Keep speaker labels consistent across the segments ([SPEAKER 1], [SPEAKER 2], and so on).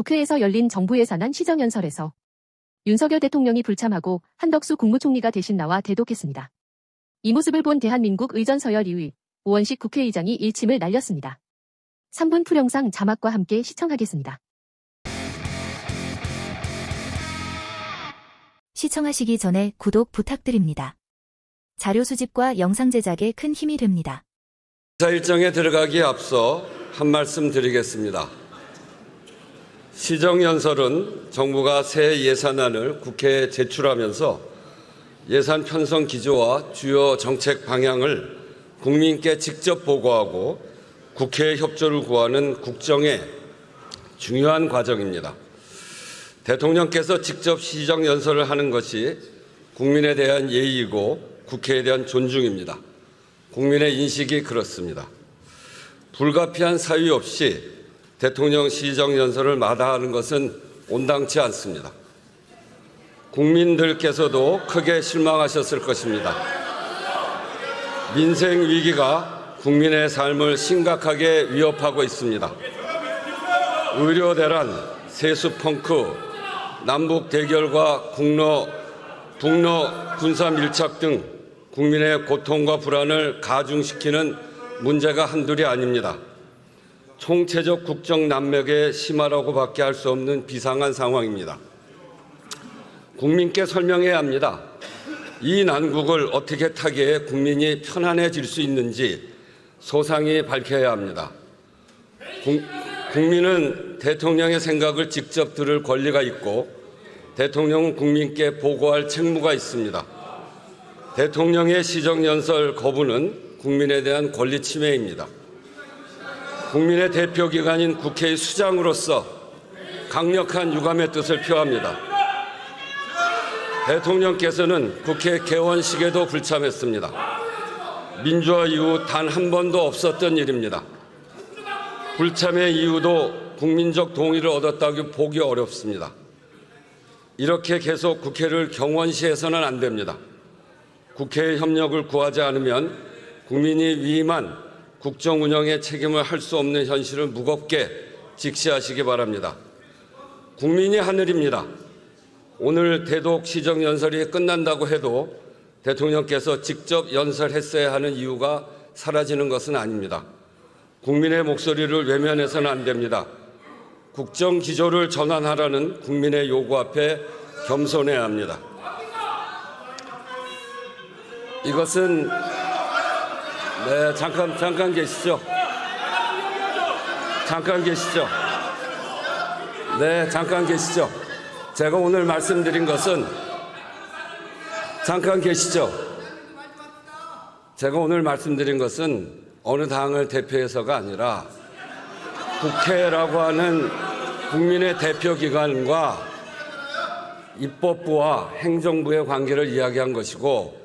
[SPEAKER 1] 국회에서 열린 정부 예산안 시정연설에서 윤석열 대통령이 불참하고 한덕수 국무총리가 대신 나와 대독했습니다. 이 모습을 본 대한민국 의전서열 2위 오원식 국회의장이 일침을 날렸습니다. 3분 풀영상 자막과 함께 시청하겠습니다.
[SPEAKER 2] 시청하시기 전에 구독 부탁드립니다. 자료 수집과 영상 제작에 큰 힘이 됩니다.
[SPEAKER 3] 인사 일정에 들어가기에 앞서 한 말씀 드리겠습니다. 시정연설은 정부가 새 예산안을 국회에 제출하면서 예산 편성 기조와 주요 정책 방향을 국민께 직접 보고하고 국회의 협조를 구하는 국정의 중요한 과정입니다. 대통령께서 직접 시정연설을 하는 것이 국민에 대한 예의이고 국회에 대한 존중입니다. 국민의 인식이 그렇습니다. 불가피한 사유 없이 대통령 시정연설을 마다하는 것은 온당치 않습니다. 국민들께서도 크게 실망하셨을 것입니다. 민생 위기가 국민의 삶을 심각하게 위협하고 있습니다. 의료 대란, 세수 펑크, 남북 대결과 북러 군사 밀착 등 국민의 고통과 불안을 가중시키는 문제가 한둘이 아닙니다. 총체적 국정 난맥의 심화라고밖에 할 수 없는 비상한 상황입니다. 국민께 설명해야 합니다. 이 난국을 어떻게 타개해 국민이 편안해질 수 있는지 소상히 밝혀야 합니다. 국민은 대통령의 생각을 직접 들을 권리가 있고 대통령은 국민께 보고할 책무가 있습니다. 대통령의 시정연설 거부는 국민에 대한 권리 침해입니다. 국민의 대표기관인 국회의 수장으로서 강력한 유감의 뜻을 표합니다. 대통령께서는 국회 개원식에도 불참했습니다. 민주화 이후 단 한 번도 없었던 일입니다. 불참의 이유도 국민적 동의를 얻었다고 보기 어렵습니다. 이렇게 계속 국회를 경원시해서는 안 됩니다. 국회의 협력을 구하지 않으면 국민이 위임한 국정 운영의 책임을 할 수 없는 현실을 무겁게 직시하시기 바랍니다. 국민이 하늘입니다. 오늘 대독 시정연설이 끝난다고 해도 대통령께서 직접 연설했어야 하는 이유가 사라지는 것은 아닙니다. 국민의 목소리를 외면해서는 안 됩니다. 국정 기조를 전환하라는 국민의 요구 앞에 겸손해야 합니다. 이것은 잠깐 계시죠. 잠깐 계시죠. 제가 오늘 말씀드린 것은 어느 당을 대표해서가 아니라 국회라고 하는 국민의 대표기관과 입법부와 행정부의 관계를 이야기한 것이고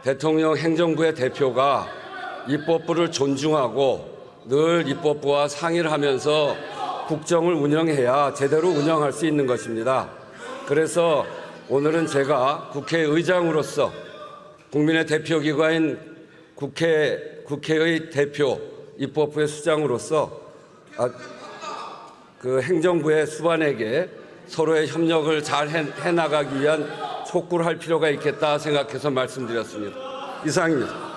[SPEAKER 3] 대통령 행정부의 대표가 입법부를 존중하고 늘 입법부와 상의를 하면서 국정을 운영해야 제대로 운영할 수 있는 것입니다. 그래서 오늘은 제가 국회의장으로서 국민의 대표기관인 국회의 대표, 입법부의 수장으로서 그 행정부의 수반에게 서로의 협력을 잘 해나가기 위한 촉구를 할 필요가 있겠다 생각해서 말씀드렸습니다. 이상입니다.